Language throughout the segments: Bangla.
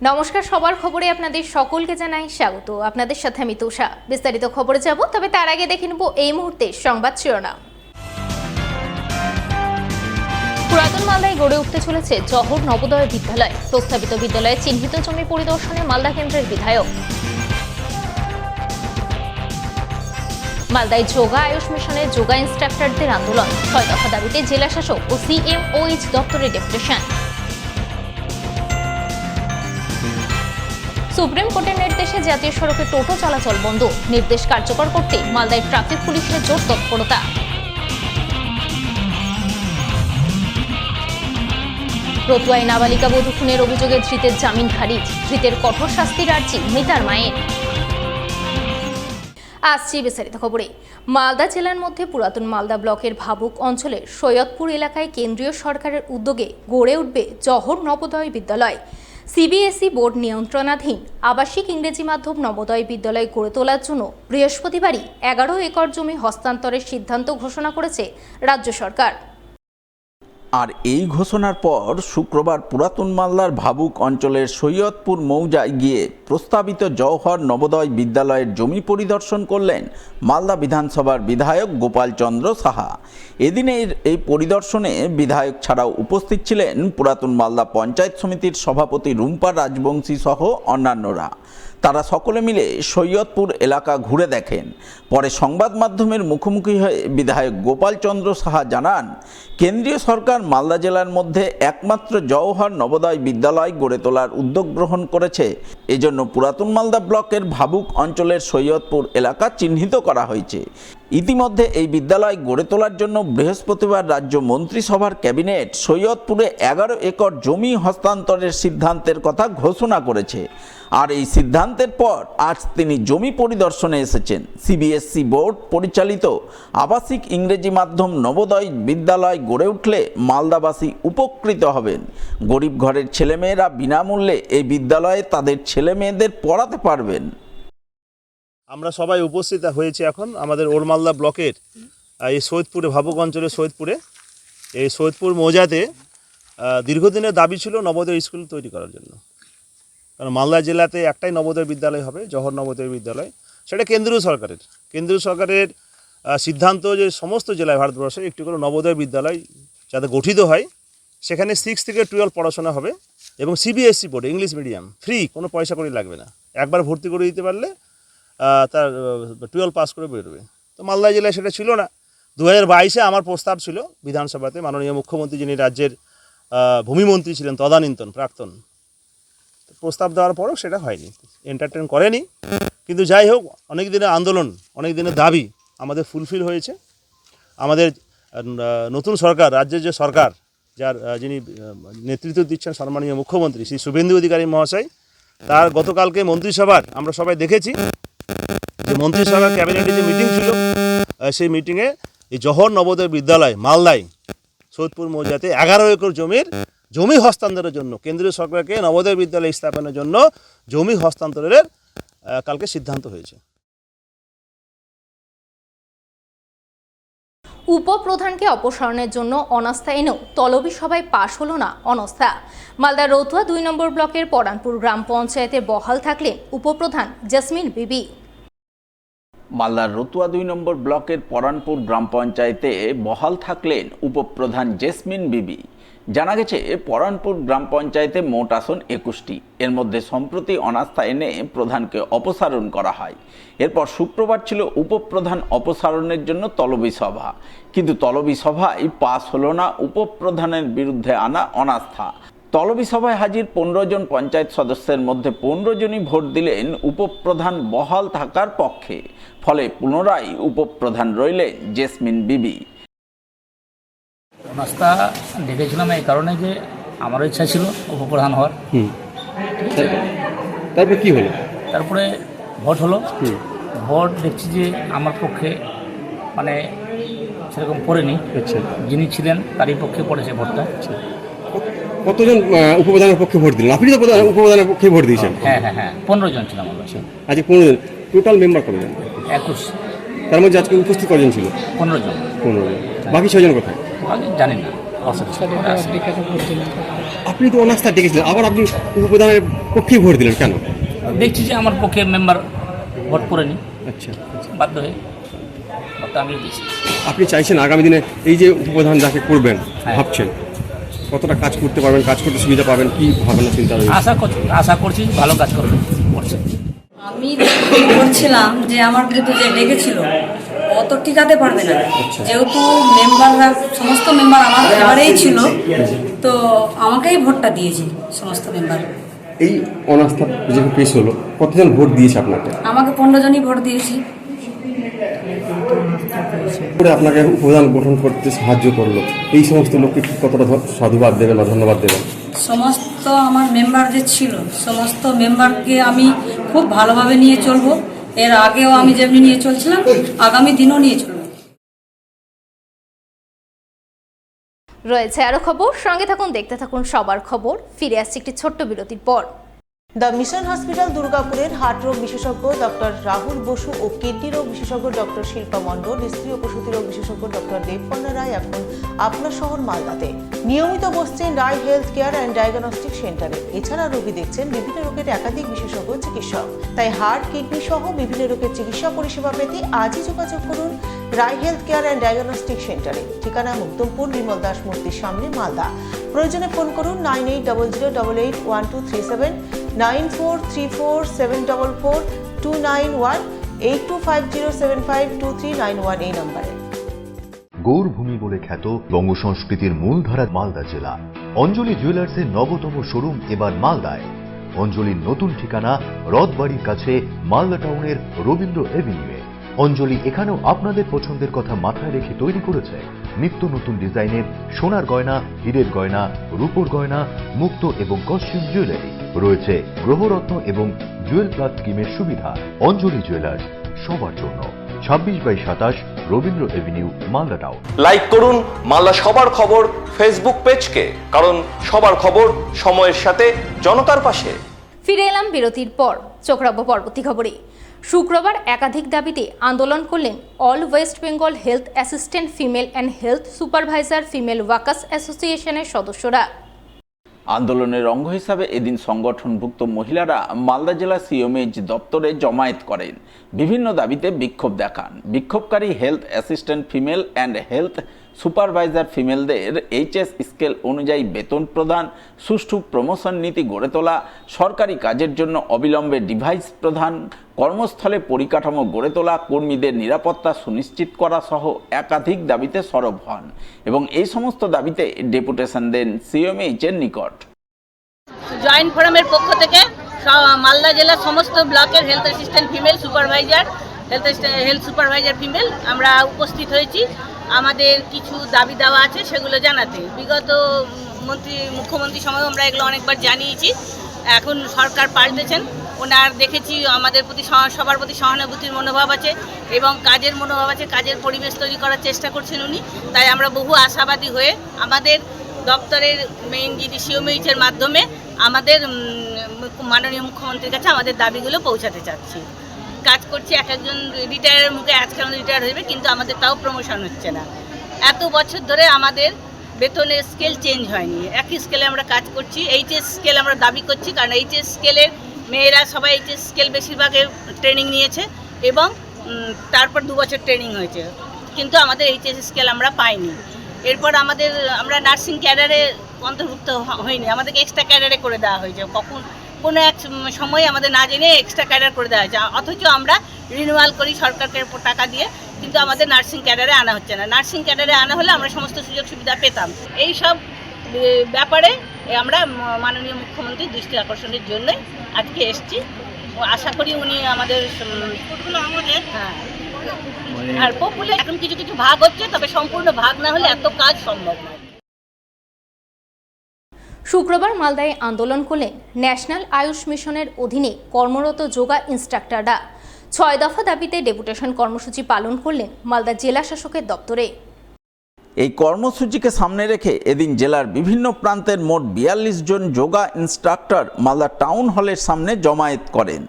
নমস্কার, সবার খবরে আপনাদের সকলকে জানাই স্বাগত। আপনাদের সাথে আমি তোষা। বিস্তারিত খবরে যাব, তবে তার আগে দেখে নেব এই মুহূর্তে সংবাদ শিরোনাম। পুরাতন মালদায় গড়ে উঠতে চলেছে জহর নবোদয় বিদ্যালয়। প্রস্তাবিত বিদ্যালয়ে চিহ্নিত জমি পরিদর্শনে মালদা কেন্দ্রের বিধায়ক। মালদায় যোগা আয়ুষ মিশনের যোগা ইনস্ট্রাক্টরদের আন্দোলন। ৬ দফা দাবিতে জেলা শাসক ও সিএমওএইচ দপ্তরে ডেপুটেশন। সুপ্রিম কোর্টের নির্দেশে জাতীয় সড়কে টোটো চলাচল বন্ধ। নির্দেশ কার্যকর করতে মালদায় ট্রাফিক পুলিশের জোর তৎপরতা। রতুয়ায় নাবালিকা বধূ খুনের অভিযোগে ধৃতের জামিন খারিজ। ধৃতের কঠোর শাস্তির আর্জি মৃতার মায়ের। আসছি বিস্তারিত খবরে। মালদা জেলার মধ্যে পুরাতন মালদা ব্লকের ভাবুক অঞ্চলের সৈয়দপুর এলাকায় কেন্দ্রীয় সরকারের উদ্যোগে গড়ে উঠবে জহর নবোদয় বিদ্যালয়। সিবিএসই বোর্ড নিয়ন্ত্রণাধীন আবাসিক ইংরেজি মাধ্যম নবোদয় বিদ্যালয় গড়ে তোলার জন্য বৃহস্পতিবারই 11 একর জমি হস্তান্তরের সিদ্ধান্ত ঘোষণা করেছে রাজ্য সরকার। আর এই ঘোষণার পর শুক্রবার পুরাতন মালদার ভাবুক অঞ্চলের সৈয়দপুর মৌজায় গিয়ে প্রস্তাবিত জওহর নবোদয় বিদ্যালয়ের জমি পরিদর্শন করলেন মালদা বিধানসভার বিধায়ক গোপাল চন্দ্র সাহা। এদিনের এই পরিদর্শনে বিধায়ক ছাড়াও উপস্থিত ছিলেন পুরাতন মালদা পঞ্চায়েত সমিতির সভাপতি রুম্পা রাজবংশী সহ অন্যান্যরা। তারা সকলে মিলে সৈয়দপুর এলাকা ঘুরে দেখেন। পরে সংবাদ মাধ্যমের মুখোমুখি হয়ে বিধায়ক গোপাল চন্দ্র সাহা জানান, কেন্দ্রীয় সরকার মালদা জেলার মধ্যে একমাত্র জওহর নবোদয় বিদ্যালয় গড়ে তোলার উদ্যোগ গ্রহণ করেছে। এজন্য পুরাতন মালদা ব্লকের ভাবুক অঞ্চলের সৈয়দপুর এলাকা চিহ্নিত করা হয়েছে। ইতিমধ্যে এই বিদ্যালয় গড়ে তোলার জন্য বৃহস্পতিবার রাজ্য মন্ত্রিসভার ক্যাবিনেট সৈয়দপুরে 11 একর জমি হস্তান্তরের সিদ্ধান্তের কথা ঘোষণা করেছে। আর এই সিদ্ধান্তের পর আজ তিনি জমি পরিদর্শনে এসেছেন। সিবিএসই বোর্ড পরিচালিত আবাসিক ইংরেজি মাধ্যম নবোদয় বিদ্যালয় গড়ে উঠলে মালদাবাসী উপকৃত হবেন। গরিব ঘরের ছেলেমেয়েরা বিনামূল্যে এই বিদ্যালয়ে তাদের ছেলেমেয়েদের পড়াতে পারবেন। আমরা সবাই উপস্থিত হয়েছি এখন আমাদের ওল্ড মালদা ব্লকের এই সৈয়দপুরে, ভাবুক অঞ্চলের সৈয়দপুরে। এই সৈয়দপুর মৌজাতে দীর্ঘদিনের দাবি ছিল নবোদয় স্কুল তৈরি করার জন্য। কারণ মালদা জেলাতে একটাই নবোদয় বিদ্যালয় হবে, জওহর নবোদয় বিদ্যালয়। সেটা কেন্দ্রীয় সরকারের সিদ্ধান্ত যে সমস্ত জেলায় ভারতবর্ষে একটি করে নবোদয় বিদ্যালয় যাতে গঠিত হয়, সেখানে 6 থেকে 12 পড়াশোনা হবে এবং CBSE board English medium, free, কোনো পয়সা করে লাগবে না। একবার ভর্তি করে দিতে পারলে তার 12 পাস করে বেরোবে। তো মালদা জেলায় সেটা ছিল না। 2022-এ আমার প্রস্তাব ছিল বিধানসভাতে, মাননীয় মুখ্যমন্ত্রী যিনি রাজ্যের ভূমিমন্ত্রী ছিলেন তদানীন্তন প্রাক্তন, প্রস্তাব দেওয়ার পরও সেটা হয়নি, এন্টারটেন করেনি। কিন্তু যাই হোক, অনেক দিনের আন্দোলন, অনেক দিনের দাবি আমাদের ফুলফিল হয়েছে। আমাদের নতুন সরকার, রাজ্যের যে সরকার, যিনি নেতৃত্ব দিচ্ছেন সম্মানীয় মুখ্যমন্ত্রী শ্রী শুভেন্দু অধিকারী মহাশয়, তার গতকালকে মন্ত্রিসভার আমরা সবাই দেখেছি যে মন্ত্রিসভার ক্যাবিনেটে যে মিটিং ছিল, সেই মিটিংয়ে এই জওহর নবোদয় বিদ্যালয় মালদায় সৈয়দপুর মৌজাতে 11 একর জমি হস্তান্তরের জন্য কেন্দ্রীয় সরকারকে নবোদয় বিদ্যালয় স্থাপনের জন্য জমি হস্তান্তরের কালকে সিদ্ধান্ত হয়েছে। উপপ্রধানকে অপসারণের জন্য অনাস্থা এনেও তলবি সভায় পাশ হলো না অনাস্থা। মালদার রতুয়া 2 নম্বর ব্লকের পরানপুর গ্রাম পঞ্চায়েতে বহাল থাকলেন উপপ্রধান জেসমিন বিবি। মালদার রতুয়া 2 নম্বর ব্লকের পরানপুর গ্রাম পঞ্চায়েতে বহাল থাকলেন উপপ্রধান জেসমিন বিবি। জানা গেছে, পরানপুর গ্রাম পঞ্চায়েতে মোট আসন 21টি। এর মধ্যে সম্প্রতি অনাস্থা এনে প্রধানকে অপসারণ করা হয়। এরপর শুক্রবার ছিল উপপ্রধান অপসারণের জন্য তলবি সভা, কিন্তু তলবি সভায় পাস হলো না উপপ্রধানের বিরুদ্ধে আনা অনাস্থা। তলবি সভায় হাজির 15 জন পঞ্চায়েত সদস্যের মধ্যে 15 জনই ভোট দিলেন উপপ্রধান বহাল থাকার পক্ষে। ফলে পুনরায় উপপ্রধান রইলেন জেসমিন বিবি। অনাস্থা ডেকেছিলাম এই কারণে যে আমারও ইচ্ছা ছিল উপপ্রধান হওয়ার। তারপরে কি হলো? তারপরে ভোট হলো। ভোট দেখছি যে আমার পক্ষে মানে সেরকম পড়েনি। আচ্ছা, যিনি ছিলেন তারই পক্ষে পড়েছে ভোটটা। কতজন উপপ্রধানের পক্ষে ভোট দিলেন? আপনি তো উপপ্রধানের পক্ষে ভোট দিয়েছেন। হ্যাঁ 15 জন ছিলাম আমরা। আজকে 15 জন, টোটাল মেম্বার কতজন? 21। তার মধ্যে আজকে উপস্থিত কজন ছিল? 15 জন। বাকি 6 জন কোথায় জানি না। আপনি তো অনাস্থা ডেকেছিলেন, আবার আপনি উপপ্রধানের পক্ষেই ভোট দিলেন কেন? দেখছি যে আমার পক্ষে মেম্বার ভোট করেনি, আচ্ছা, বাধ্য হয়ে ভোটটা আমি দিয়েছি। আপনি চাইছেন আগামী দিনে এই যে উপপ্রধান যাকে করবেন হ্যাঁ। ভাবছেন কতটা কাজ করতে পারবেন, কাজ করতে সুবিধা পাবেন, কি ভাবনা চিন্তা রয়েছে? আশা করছি ভালো কাজ করছে। আমি বলছিলাম যে আমার বিরুদ্ধে যে ডেকেছিল ও তো টিকাতে পারবে না, যেহেতু মেম্বাররা সমস্ত মেম্বার আমার ফেভারেই ছিল, তো আমাকেই ভোটটা দিয়েছে সমস্ত মেম্বার। এই অনাস্থা যখন পেশ হলো, কতজন ভোট দিয়েছে আপনাকে? আমাকে 15 জনই ভোট দিয়েছি। করে আপনাকে উপপ্রধান গঠন করতে সাহায্য করলো, এই সমস্ত লোককে কতটা সাধুবাদ দেবেন বা ধন্যবাদ দেবেন? সমস্ত আমার মেম্বার যে ছিল সমস্ত মেম্বারকে আমি খুব ভালোভাবে নিয়ে চলবো। এর আগেও আমি যেমনি নিয়ে চলছিলাম, আগামী দিনও নিয়ে চলবো। রয়েছে আরো খবর, সঙ্গে থাকুন, দেখতে থাকুন সবার খবর। ফিরে আসছে একটি ছোট্ট বিরতির পর। দ্য মিশন হসপিটাল দুর্গাপুরের হার্ট রোগ বিশেষজ্ঞ ডক্টর রাহুল বসু ও কিডনি রোগ বিশেষজ্ঞ ডক্টর শিল্পা মণ্ডল, স্ত্রী ও প্রসূতি রোগ বিশেষজ্ঞ ডক্টর দেবপর্ণা রায় এখন আপনার শহর মালদাতে নিয়মিত বসছেন রায় হেলথ কেয়ার অ্যান্ড ডায়াগনস্টিক সেন্টারে। এছাড়া রোগী দেখছেন বিভিন্ন রোগের একাধিক বিশেষজ্ঞ চিকিৎসক। তাই হার্ট, কিডনি সহ বিভিন্ন রোগের চিকিৎসা পরিষেবা পেতে আজই যোগাযোগ করুন রায় হেলথ কেয়ার অ্যান্ড ডায়াগনস্টিক সেন্টারে। ঠিকানা মুক্তমপুর, বিমল দাস মূর্তির সামনে, মালদা। প্রয়োজনে ফোন করুন 9800881237, 9434744291, 8250752391 এই নম্বরে। গৌরভূমি বলে খ্যাত বঙ্গ সংস্কৃতির মূলধারা মালদা জেলা। অঞ্জলি জুয়েলার্সের নবতম শোরুম এবার মালদায়। অঞ্জলির নতুন ঠিকানা রথবাড়ির কাছে, মালদা টাউনের রবীন্দ্র এভিনিউয়ে। অঞ্জলি এখানেও আপনাদের পছন্দের কথা মাথায় রেখে তৈরি করেছে নিত্য নতুন ডিজাইনের সোনার গয়না, হীরের গয়না, রূপোর গয়না, মুক্ত এবং কস্টিউম জুয়েলারি। রয়েছে গ্রহরত্ন এবং জুয়েল প্লাস স্কিমের সুবিধা। অঞ্জলি জুয়েলার্স, সবার জন্য। 26/27 Rabindra Avenue, Malda town. Like করুন মালদা সবার খবর ফেসবুক পেজকে, কারণ সবার খবর সময়ের সাথে জনতার পাশে। ফিরে এলাম বিরতির পর। চোখ রাখবো পরবর্তী খবরে। শুক্রবার একাধিক দাবিতে আন্দোলন করলেন all West Bengal health assistant female and health supervisor female workers অ্যাসোসিয়েশনের সদস্যরা। আন্দোলনের অঙ্গ হিসাবে এদিন সংগঠনভুক্ত মহিলারা মালদা জেলা সিএমএইচ দপ্তরে জমায়েত করেন। বিভিন্ন দাবিতে বিক্ষোভ দেখান। বিক্ষোভকারী health assistant female and health supervisor ফিমেলদের এইচএস স্কেল অনুযায়ী বেতন প্রদান, সুষ্ঠু প্রমোশন নীতি গড়ে তোলা, সরকারি কাজের জন্য অবিলম্বে ডিভাইস প্রদান, কর্মস্থলে পরিকাঠামো গড়ে তোলা, কর্মীদের নিরাপত্তা সুনিশ্চিত করা সহ একাধিক দাবিতে সরব হন এবং এই সমস্ত দাবিতে ডেপুটেশন দেন সিএমএইচের নিকট। জয়েন্ট ফোরামের পক্ষ থেকে মালদা জেলার সমস্ত ব্লকের health assistant female supervisor, health supervisor female আমরা উপস্থিত হয়েছি আমাদের কিছু দাবি দেওয়া আছে সেগুলো জানাতে। বিগত মুখ্যমন্ত্রী সময় আমরা এগুলো অনেকবার জানিয়েছি। এখন সরকার পাল্টেছেন, ওনার দেখেছি আমাদের প্রতি সবার প্রতি সহানুভূতির মনোভাব আছে এবং কাজের মনোভাব আছে, কাজের পরিবেশ তৈরি করার চেষ্টা করছেন উনি। তাই আমরা বহু আশাবাদী হয়ে আমাদের দপ্তরের মেইন যিনি সিএমএইচের মাধ্যমে আমাদের মাননীয় মুখ্যমন্ত্রীর কাছে আমাদের দাবিগুলো পৌঁছাতে চাচ্ছি। কাজ করছি, এক একজন রিটায়ারের মুখে আজকে আমাদের রিটায়ার হইবে, কিন্তু আমাদের তাও প্রমোশন হচ্ছে না। এত বছর ধরে আমাদের বেতনের স্কেল চেঞ্জ হয়নি, একই স্কেলে আমরা কাজ করছি। এইচএস স্কেল আমরা দাবি করছি, কারণ এইচএস স্কেলের মেয়েরা সবাই এইচএস স্কেল বেশিরভাগের ট্রেনিং নিয়েছে এবং তারপর 2 বছর ট্রেনিং হয়েছে, কিন্তু আমাদের এইচএস স্কেল আমরা পাইনি। এরপর আমরা নার্সিং ক্যাডারে অন্তর্ভুক্ত হয়নি, আমাদেরকে এক্সট্রা ক্যাডারে করে দেওয়া হয়েছে। কোনো এক সময় আমাদের না জেনে এক্সট্রা ক্যাডার করে দেওয়া হয়েছে, অথচ আমরা রিনিউয়াল করি সরকারকে টাকা দিয়ে, কিন্তু আমাদের নার্সিং ক্যাডারে আনা হচ্ছে না। নার্সিং ক্যাডারে আনা হলে আমরা সমস্ত সুযোগ সুবিধা পেতাম। এই সব ব্যাপারে আমরা মাননীয় মুখ্যমন্ত্রীর দৃষ্টি আকর্ষণের জন্যই আজকে এসেছি। আশা করি উনি আমাদের হ্যাঁ আর পপুলার এখন কিছু কিছু ভাগ হচ্ছে, তবে সম্পূর্ণ ভাগ না হলে এত কাজ সম্ভব নয়। শুক্রবার মালদায় আন্দোলন করলেন ন্যাশনাল আয়ুষ মিশনের অধীনে কর্মরত যোগা ইনস্ট্রাক্টররা। 6 দফা দাবিতে ডেপুটেশন কর্মসূচি পালন করলেন মালদা জেলা শাসকের দপ্তরে। এই কর্মসূচিকে সামনে রেখে এদিন জেলার বিভিন্ন প্রান্তের মোট 42 জন যোগা ইনস্ট্রাক্টর মালদা টাউন হলের সামনে জমায়েত করেন।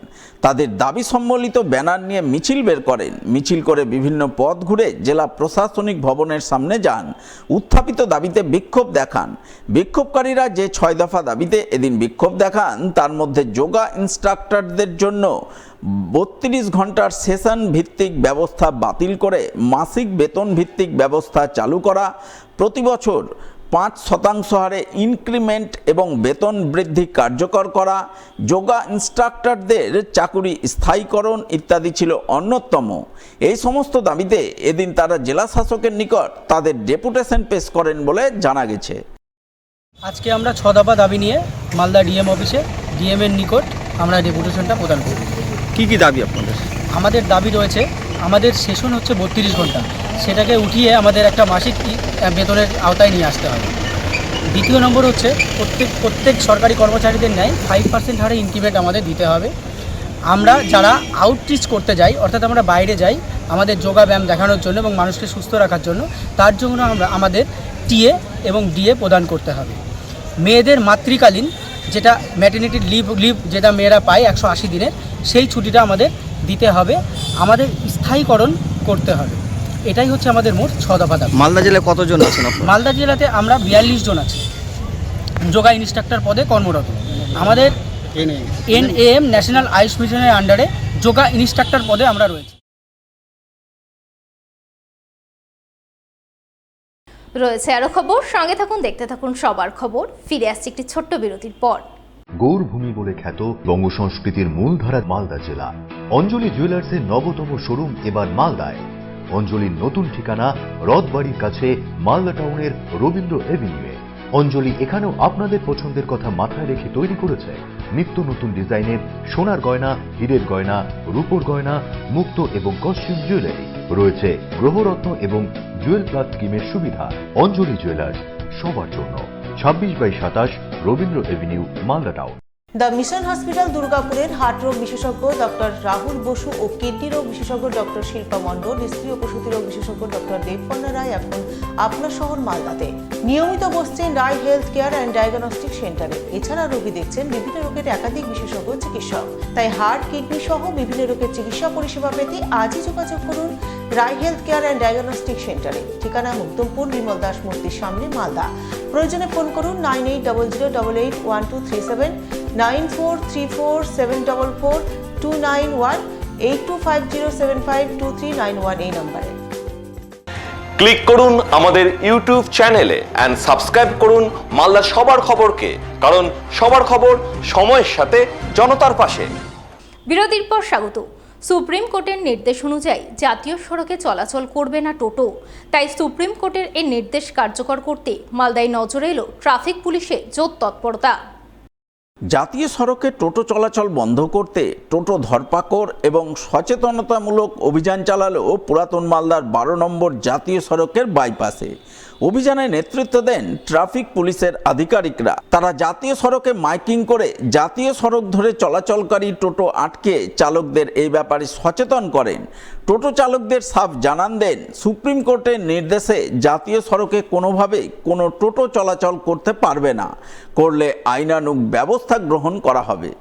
তাদের দাবি সম্বলিত ব্যানার নিয়ে মিছিল বের করেন। মিছিল করে বিভিন্ন পথ ঘুরে জেলা প্রশাসনিক ভবনের সামনে যান। উত্থাপিত দাবিতে বিক্ষোভ দেখান। বিক্ষোভকারীরা যে 6 দফা দাবিতে এদিন বিক্ষোভ দেখান তার মধ্যে যোগা ইনস্ট্রাক্টরদের জন্য 32 ঘন্টার সেশন ভিত্তিক ব্যবস্থা বাতিল করে মাসিক বেতন ভিত্তিক ব্যবস্থা চালু করা, প্রতি বছর 5% হারে ইনক্রিমেন্ট এবং বেতন বৃদ্ধি কার্যকর করা, যোগা ইনস্ট্রাক্টরদের চাকুরি স্থায়ীকরণ ইত্যাদি ছিল অন্যতম। এই সমস্ত দাবিতে এদিন তারা জেলা শাসকের নিকট তাদের ডেপুটেশন পেশ করেন বলে জানা গেছে। আজকে আমরা 6 দফা দাবি নিয়ে মালদা ডিএম অফিসে ডিএমের নিকট আমরা ডেপুটেশনটা প্রদান করি। কি কি দাবি আপনাদের? আমাদের দাবি রয়েছে, আমাদের সেশন হচ্ছে 32 ঘন্টা, সেটাকে উঠিয়ে আমাদের একটা মাসিক বেতনের আওতায় নিয়ে আসতে হবে। দ্বিতীয় নম্বর হচ্ছে প্রত্যেক সরকারি কর্মচারীদের ন্যায় 5% হারে ইনক্রিমেন্ট আমাদের দিতে হবে। আমরা যারা আউটরিচ করতে যাই, অর্থাৎ আমরা বাইরে যাই আমাদের যোগা ব্যায়াম দেখানোর জন্য এবং মানুষকে সুস্থ রাখার জন্য, তার জন্য আমাদের টিএ এবং ডিএ প্রদান করতে হবে। মেয়েদের মাতৃকালীন যেটা ম্যাটারনিটি লিভ যেটা মেয়েরা পায় 180 দিনের, সেই ছুটিটা আমাদের দিতে হবে, আমাদের স্থায়ীকরণ করতে হবে। এটাই হচ্ছে আমাদের মোট 6 দফা দাবি। মালদা জেলায় কতজন আছেন আপনারা? মালদা জেলাতে আমরা 42 জন আছি যোগা ইনস্ট্রাক্টর পদে কর্মরত। আমাদের NAM ন্যাশনাল আয়ুষ মিশনের আন্ডারে যোগা ইনস্ট্রাক্টর পদে আমরা রয়েছি। রয়েছে আরো খবর, সঙ্গে থাকুন, দেখতে থাকুন সবার খবর। ফিরে আসছে একটি ছোট্ট বিরতির পর। গৌরভূমি বলে খ্যাত বঙ্গ সংস্কৃতির মূলধারা মালদা জেলা। অঞ্জলি জুয়েলার্সের নবতম শোরুম এবার মালদায়। অঞ্জলির নতুন ঠিকানা রথবাড়ির কাছে মালদা টাউনের রবীন্দ্র এভিনিউয়ে। অঞ্জলি এখানেও আপনাদের পছন্দের কথা মাথায় রেখে তৈরি করেছে নিত্য নতুন ডিজাইনের সোনার গয়না, হীরের গয়না, রূপোর গয়না, মুক্ত এবং কস্টিউম জুয়েলারি। রয়েছে গ্রহরত্ন এবং জুয়েল প্লাস স্কিমের সুবিধা। অঞ্জলি জুয়েলার্স, সবার জন্য। 26/27 Rabindra Avenue, Malda town. The mission hospital দুর্গাপুরের হার্ট রোগ বিশেষজ্ঞ ডক্টর রাহুল বসু ও কিডনি রোগ বিশেষজ্ঞ ডক্টর শিল্পা মণ্ডল, স্ত্রী ও প্রসূতি রোগ বিশেষজ্ঞ ডক্টর দেবকন্যা রায় এখন আপনার শহর মালদাতে নিয়মিত বসছেন রায় হেলথ কেয়ার অ্যান্ড ডায়াগনস্টিক সেন্টারে। এছাড়া রোগী দেখছেন বিভিন্ন রোগের একাধিক বিশেষজ্ঞ চিকিৎসক। তাই হার্ট, কিডনি সহ বিভিন্ন রোগের চিকিৎসা পরিষেবা পেতে আজই যোগাযোগ করুন রায় হেলথ কেয়ার অ্যান্ড ডায়াগনস্টিক সেন্টারে। ঠিকানা মুক্তমপুর, বিমল দাস মূর্তির সামনে, মালদা। প্রয়োজনে ফোন করুন 9800881237, 9434744291, 8250752391 এই নম্বরে। ক্লিক করুন আমাদের ইউটিউব চ্যানেলে এন্ড সাবস্ক্রাইব করুন মালদা সবার খবরকে, কারণ সবার খবর সময়ের সাথে জনতার পাশে। বিরতির পর স্বাগত। সুপ্রিম কোর্টের নির্দেশ অনুযায়ী জাতীয় সড়কে চলাচল করবে না টোটো। তাই সুপ্রিম কোর্টের এই নির্দেশ কার্যকর করতে মালদায় নজরে এলো ট্রাফিক পুলিশের জোর তৎপরতা। জাতীয় সড়কে টোটো চলাচল বন্ধ করতে টোটো ধরপাকড় এবং সচেতনতামূলক অভিযান চালালো পুরাতন মালদার 12 নম্বর জাতীয় সড়কের বাইপাসে। অভিযানে নেতৃত্ব দেন ট্রাফিক পুলিশের আধিকারিকরা। তারা জাতীয় সড়কে মাইকিং করে জাতীয় সড়ক ধরে চলাচলকারী টোটো আটকে চালকদের এই ব্যাপারে সচেতন করেন। টোটো চালকদের সাফ জানান দেন, সুপ্রিম কোর্টের নির্দেশে জাতীয় সড়কে কোনোভাবে কোনো টোটো চলাচল করতে পারবে না, করলে আইনানুগ ব্যবস্থা গ্রহণ করা হবে।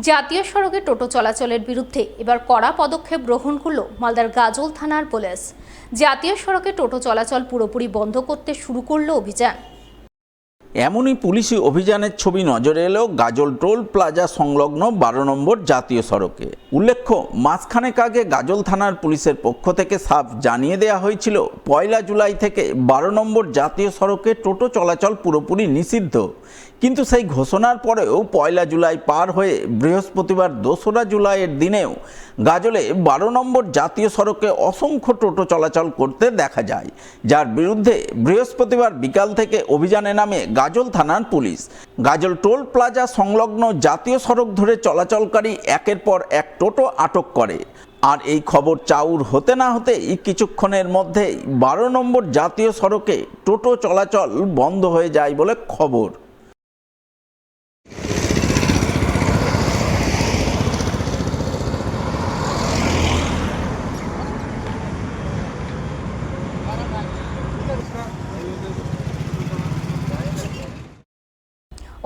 জাতীয় সড়কে টোটো চলাচলের বিরুদ্ধে এবার কড়া পদক্ষেপ গ্রহণ করল মালদার গাজল থানার পুলিশ। জাতীয় সড়কে টোটো চলাচল পুরোপুরি বন্ধ করতে শুরু করল অভিযান। এমনই পুলিশি অভিযানের ছবি নজরে এলো গাজল টোল প্লাজা সংলগ্ন 12 নম্বর জাতীয় সড়কে। উল্লেখ্য, মাসখানেক আগে গাজল থানার পুলিশের পক্ষ থেকে সাফ জানিয়ে দেওয়া হয়েছিল 1 জুলাই থেকে 12 নম্বর জাতীয় সড়কে টোটো চলাচল পুরোপুরি নিষিদ্ধ। কিন্তু সেই ঘোষণার পরেও 1 জুলাই পার হয়ে বৃহস্পতিবার 2রা জুলাইয়ের দিনেও গাজলে 12 নম্বর জাতীয় সড়কে অসংখ্য টোটো চলাচল করতে দেখা যায়, যার বিরুদ্ধে বৃহস্পতিবার বিকাল থেকে অভিযানে নামে গাজল থানার পুলিশ। গাজল টোল প্লাজা সংলগ্ন জাতীয় সড়ক ধরে চলাচলকারী একের পর এক টোটো আটক করে। আর এই খবর চাউর হতে না হতেই কিছুক্ষণের মধ্যেই 12 নম্বর জাতীয় সড়কে টোটো চলাচল বন্ধ হয়ে যায় বলে খবর।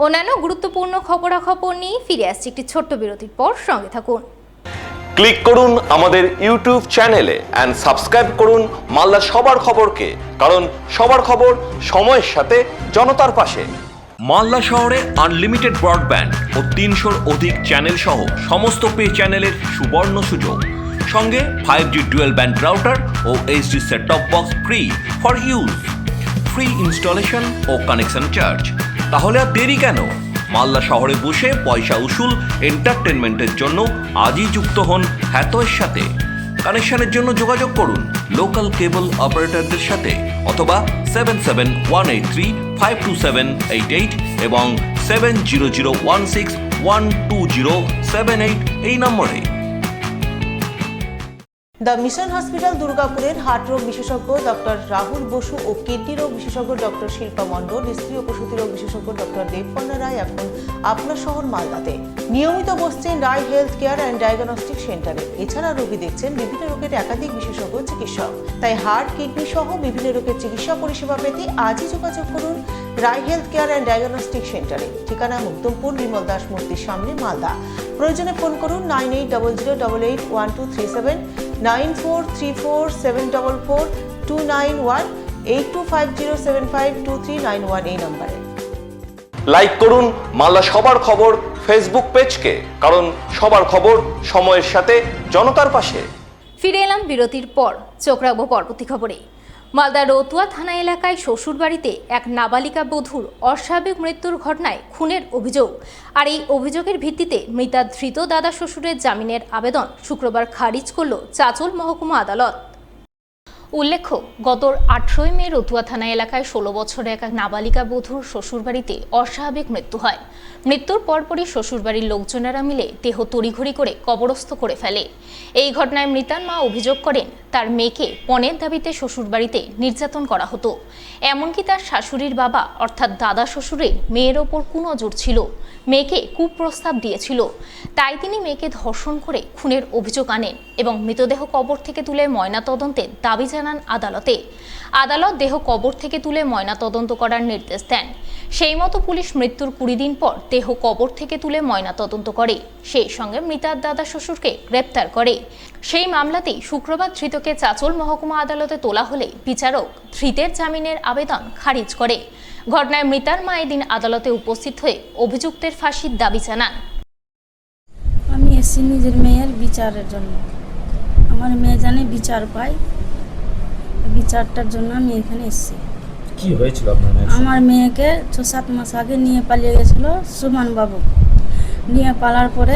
অন্যান্য গুরুত্বপূর্ণ খবরাখবর নিয়ে ফিরে আসছে একটি ছোট্ট বিরতির পর, সঙ্গে থাকুন। ক্লিক করুন আমাদের ইউটিউব চ্যানেলে এন্ড সাবস্ক্রাইব করুন মালদার সবার খবরকে, কারণ সবার খবর সময়ের সাথে জনতার পাশে। মালদা শহরে আনলিমিটেড ব্রডব্যান্ড ও 300-র অধিক চ্যানেল সহ সমস্ত পে চ্যানেলের সুবর্ণ সুযোগ, সঙ্গে 5G ডুয়েল ব্যান্ড রাউটার ও HD set top box free for use, free installation ও কানেকশন চার্জ। তাহলে আর দেরি কেন? মালদা শহরে বসে পয়সা উসুল এন্টারটেনমেন্টের জন্য আজই যুক্ত হন হ্যাথওয়ের সাথে। কানেকশনের জন্য যোগাযোগ করুন লোকাল কেবল অপারেটরদের সাথে অথবা 7718352788 এবং 7001612078 এই নম্বরে। দ্য মিশন হসপিটাল দুর্গাপুরের হার্ট রোগ বিশেষজ্ঞ ডক্টর রাহুল বসু ও কিডনি রোগ বিশেষজ্ঞ ডক্টর শিল্পা মণ্ডল, স্ত্রী ও প্রসূতি রোগ বিশেষজ্ঞ ডক্টর দেবকন্যা রায় এখন আপনার শহর মালদাতে নিয়মিত বসছেন রায় হেলথ কেয়ার অ্যান্ড ডায়াগনস্টিক সেন্টারে। এছাড়া রোগী দেখছেন বিভিন্ন রোগের একাধিক বিশেষজ্ঞ চিকিৎসক। তাই হার্ট, কিডনি সহ বিভিন্ন রোগের চিকিৎসা পরিষেবা পেতে আজই যোগাযোগ করুন রায় হেলথ কেয়ার অ্যান্ড ডায়াগনস্টিক সেন্টারে। ঠিকানা মুক্তমপুর, বিমল দাস মূর্তির সামনে, মালদা। প্রয়োজনে ফোন করুন 9800881237, 9434744291, 8250752391 এই নম্বরে। লাইক করুন মালদা সবার খবর ফেসবুক পেজকে, কারণ সবার খবর সময়ের সাথে জনতার পাশে। ফিরে এলাম বিরতির পর, চোখ রাখবো পরবর্তী খবরে। মালদার রতুয়া থানা এলাকায় শ্বশুরবাড়িতে এক নাবালিকা বধূর অস্বাভাবিক মৃত্যুর ঘটনায় খুনের অভিযোগ। আর এই অভিযোগের ভিত্তিতে মৃতা ধৃত দাদা শ্বশুরের জামিনের আবেদন শুক্রবার খারিজ করল চাঁচল মহকুমা আদালত। উল্লেখ্য, গত 18 মে রতুয়া থানা এলাকায় 16 বছরের এক নাবালিকা বধূর শ্বশুরবাড়িতে অস্বাভাবিক মৃত্যু হয়। মৃত্যুর পরপরই শ্বশুরবাড়ির লোকজনেরা মিলে দেহ তড়িঘড়ি করে কবরস্থ করে ফেলে। এই ঘটনায় মৃতার মা অভিযোগ করেন তার মেয়েকে পণের দাবিতে শ্বশুরবাড়িতে নির্যাতন করা হতো। এমনকি তার শাশুড়ির বাবা অর্থাৎ দাদা শ্বশুরের মেয়ের ওপর কুনজর ছিল, মেয়েকে কুপ্রস্তাব দিয়েছিল। তাই তিনি মেয়েকে ধর্ষণ করে খুনের অভিযোগ আনেন এবং মৃতদেহ কবর থেকে তুলে ময়নাতদন্তের দাবি জানান আদালতে। আদালত দেহ কবর থেকে তুলে ময়নাতদন্ত করার নির্দেশ দেন। সেই মতো পুলিশ মৃত্যুর 20 দিন পর দেহ কবর থেকে তুলে ময়নাতদন্ত করে, সেই সঙ্গে মৃতার দাদা শ্বশুরকে গ্রেপ্তার করে। সেই মামলাতেই শুক্রবার ধৃতকে চাঁচল মহকুমা আদালতে তোলা হলে বিচারক ধৃতের জামিনের আবেদন খারিজ করে। ঘটনায় মৃতার মা এদিন আদালতে উপস্থিত হয়ে অভিযুক্তের ফাঁসির দাবি জানান। আমি এসেছি নিজের মেয়ের বিচারের জন্য। আমার মেয়ে জানে বিচার পায়, বিচারটার জন্য আমি এখানে এসেছি। কি হয়েছিল আপনার মেয়ের? আমার মেয়েকে 6-7 মাস আগে নিয়ে পালিয়ে গেছিল সুমন বাবু। নিয়ে পালার পরে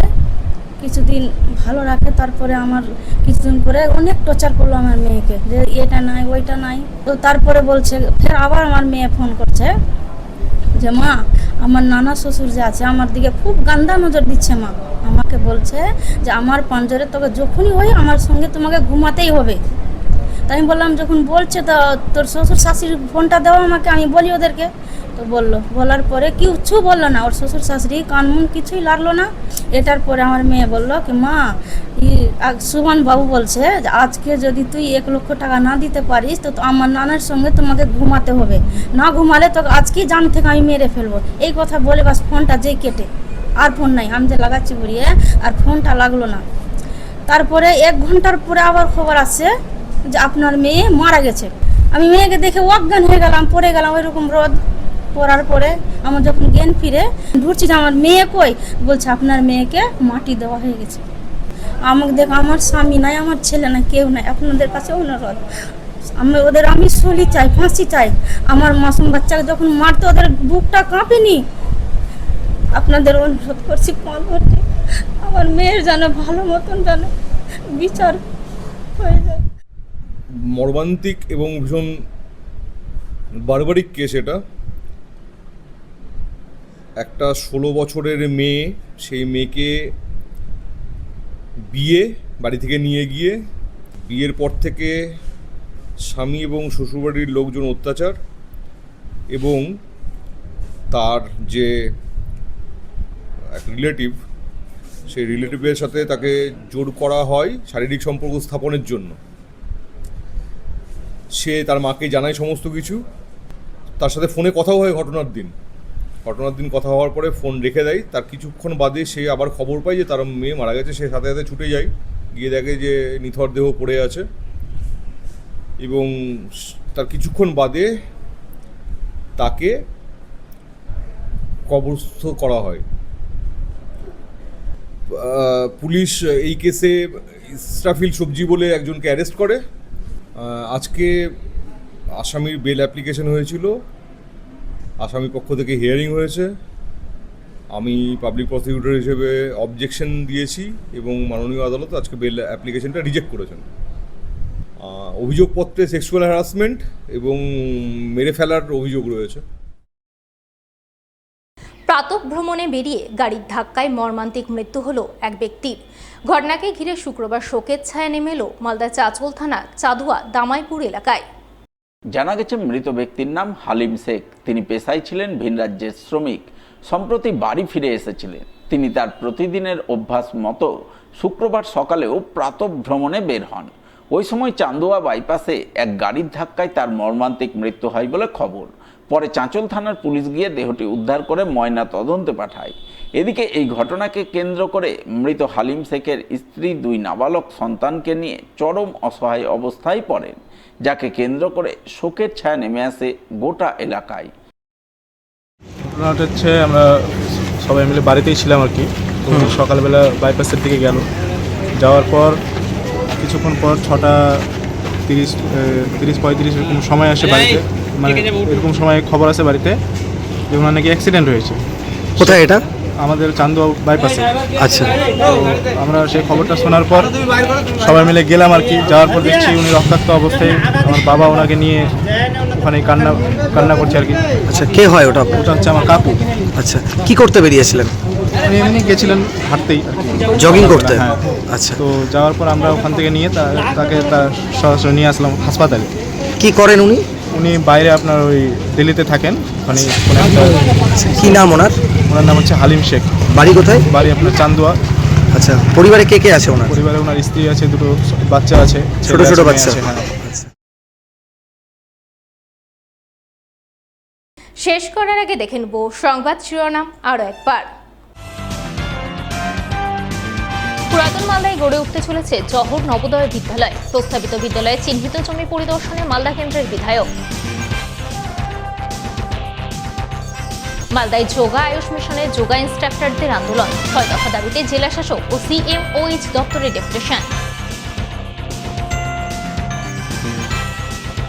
কিছুদিন ভালো রাখে, তারপরে আমার কিছুদিন পরে অনেক টর্চার করলো আমার মেয়েকে, যে এটা নাই ওইটা নাই। তো তারপরে বলছে, ফের আবার আমার মেয়ে ফোন করছে যে মা আমার নানা শ্বশুর যে আছে আমার দিকে খুব গান্দা নজর দিচ্ছে। মা আমাকে বলছে যে আমার পাঞ্জরে তোকে যখনই হয় আমার সঙ্গে তোমাকে ঘুমাতেই হবে। তাই আমি বললাম যখন বলছে তো তোর শ্বশুর শাশুড়ির ফোনটা দাও আমাকে, আমি বলি ওদেরকে। তো বললো, বলার পরে কিছু বললো না, ওর শ্বশুর শাশুড়ি কানমুন কিছুই লাগলো না। এটার পরে আমার মেয়ে বললো কি মা সুমন বাবু বলছে যে আজকে যদি তুই 1 লক্ষ টাকা না দিতে পারিস তো আমার নানার সঙ্গে তোমাকে ঘুমাতে হবে, না ঘুমালে তো আজকেই জান থেকে আমি মেরে ফেলবো। এই কথা বলে বাস ফোনটা যেই কেটে, আর ফোন নাই। আমি যে লাগাচ্ছি বলিয়ে আর ফোনটা লাগলো না। তারপরে 1 ঘন্টার পরে আবার খবর আসছে যে আপনার মেয়ে মারা গেছে। আমি মেয়েকে দেখে অজ্ঞান হয়ে গেলাম, পড়ে গেলাম ওইরকম রোদ। পড়ার পরে আমার যখন জ্ঞান ফিরে ঢুকছি যে আমার মেয়ে কই, বলছে আপনার মেয়েকে মাটি দেওয়া হয়ে গেছে। আমাকে দেখো, আমার স্বামী নাই, আমার ছেলে নাই, কেউ নাই। আপনাদের কাছে অনুরোধ, আমি সলি চাই, ফাঁসি চাই। আমার মাসুম বাচ্চাকে যখন মারতে ওদের বুকটা কাঁপেনি। আপনাদের অনুরোধ করছি, আমার মেয়ের যেন ভালো মতন যেন বিচার হয়ে যায়। মর্মান্তিক এবং ভীষণ বারবারিক কেস এটা। একটা 16 বছরের মেয়ে, সেই মেয়েকে বিয়ে বাড়ি থেকে নিয়ে গিয়ে বিয়ের পর থেকে স্বামী এবং শ্বশুরবাড়ির লোকজন অত্যাচার এবং তার যে এক রিলেটিভ, সেই রিলেটিভের সাথে তাকে জোর করা হয় শারীরিক সম্পর্ক স্থাপনের জন্য। সে তার মাকে জানায় সমস্ত কিছু, তার সাথে ফোনে কথাও হয় ঘটনার দিন কথা হওয়ার পরে ফোন রেখে দেয়। তার কিছুক্ষণ বাদে সে আবার খবর পায় যে তার মেয়ে মারা গেছে। সে সাথে সাথে ছুটে যায়, গিয়ে দেখে যে নিথর দেহ পড়ে আছে এবং তার কিছুক্ষণ বাদে তাকে কবরস্থ করা হয়। পুলিশ এই কেসে ইসরাফিল সবজি বলে একজনকে অ্যারেস্ট করে। আজকে আসামির বেল অ্যাপ্লিকেশন হয়েছিল, আসামি পক্ষ থেকে হিয়ারিং হয়েছে। আমি পাবলিক প্রসিকিউটর হিসেবে অবজেকশন দিয়েছি এবং মাননীয় আদালত আজকে বেল অ্যাপ্লিকেশনটা রিজেক্ট করেছেন। অভিযোগপত্রে সেক্সুয়াল হ্যারাসমেন্ট এবং মেরে ফেলার অভিযোগ রয়েছে। প্রাতঃ ভ্রমণে বেরিয়ে গাড়ির ধাক্কায় মর্মান্তিক মৃত্যু হলো এক ব্যক্তির। ঘটনাকে ঘিরে শুক্রবার শোকের ছায়া নেমে এলো মালদা চাঁচল থানা চাঁদুয়া দামাইপুর এলাকায়। জানা গেছে মৃত ব্যক্তির নাম হালিম শেখ। তিনি পেশায় ছিলেন ভিন রাজ্যের শ্রমিক। সম্প্রতি বাড়ি ফিরে এসেছিলেন। তিনি তার প্রতিদিনের অভ্যাস মতো শুক্রবার সকালেও প্রাতঃ ভ্রমণে বের হন। ওই সময় চান্দুয়া বাইপাসে এক গাড়ির ধাক্কায় তার মর্মান্তিক মৃত্যু হয় বলে খবর। পরে চাঁচল থানার পুলিশ গিয়ে দেহটি উদ্ধার করে ময়না তদন্তে পাঠায়। এদিকে এই ঘটনাকে কেন্দ্র করে মৃত হালিম শেখের স্ত্রী 2 নাবালক সন্তানকে নিয়ে চরম অসহায় অবস্থায় পড়েন, যাকে কেন্দ্র করে শোকের ছায়া নেমে আসে গোটা এলাকায়। ঘটনাটা হচ্ছে আমরা সবাই মিলে বাড়িতেই ছিলাম আর কি। তো সকালবেলা বাইপাসের দিকে গেল, যাওয়ার পর কিছুক্ষণ পর 6:30-35 এরকম সময় আসে বাড়িতে, মানে এরকম সময় খবর আসে বাড়িতে যে ওনার নাকি অ্যাক্সিডেন্ট হয়েছে। কোথায় এটা? আমাদের চান্দুয়া বাইপাসে। আচ্ছা, তো আমরা সেই খবরটা শোনার পর সবাই মিলে গেলাম আর কি। যাওয়ার পর দেখছি উনি রক্তাক্ত অবস্থায়, আমার বাবা ওনাকে নিয়ে ওখানে কান্না করছে আর কি। আচ্ছা, কে হয় ওটা? ওটা হচ্ছে আমার কাকু। আচ্ছা, কি করতে বেরিয়েছিলেন? উনি এমনি গেছিলেন হাঁটতেই আর কি, জগিং করতে। হ্যাঁ। আচ্ছা, তো যাওয়ার পর আমরা ওখান থেকে নিয়ে তাকে সরাসরি নিয়ে আসলাম হাসপাতালে। কি করেন উনি? উনি বাইরে আপনার ওই দিল্লিতে থাকেন, ওখানে কি নাম ওনার? ওনার নাম হচ্ছে হালিম শেখ। বাড়ি কোথায়? বাড়ি আপনার চান্দুয়া। আচ্ছা, পরিবারে কে কে আছে ওনার? পরিবারে ওনার স্ত্রী আছে, 2 বাচ্চা আছে, ছোট ছোট বাচ্চা। শেষ করার আগে দেখে নেব সংবাদ শিরোনাম আরও একবার। পুরাতন মালদায় গড়ে উঠতে চলেছে জহর নবোদয় বিদ্যালয়। প্রস্তাবিত বিদ্যালয়ে চিহ্নিত জমি পরিদর্শনে মালদা কেন্দ্রের বিধায়ক। মালদায় যোগা আয়ুষ মিশনের যোগা ইনস্ট্রাক্টরদের আন্দোলন। 6 দফা দাবিতে জেলা শাসক ও CMOH দপ্তরে ডেপুটেশন।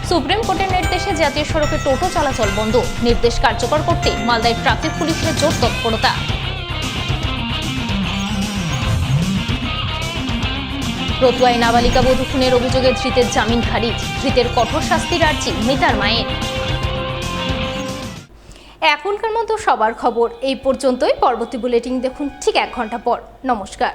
সুপ্রিম কোর্টের নির্দেশে জাতীয় সড়কে টোটো চলাচল বন্ধ। নির্দেশ কার্যকর করতে মালদায় ট্রাফিক পুলিশের জোর তৎপরতা। রতুয়ায় নাবালিকা বধূ খুনের অভিযোগে ধৃতের জামিন খারিজ। ধৃতের কঠোর শাস্তির আর্জি মিতার মায়ের। এখনকার মতো সবার খবর এই পর্যন্তই। পরবর্তী বুলেটিন দেখুন ঠিক 1 ঘন্টা পর। নমস্কার।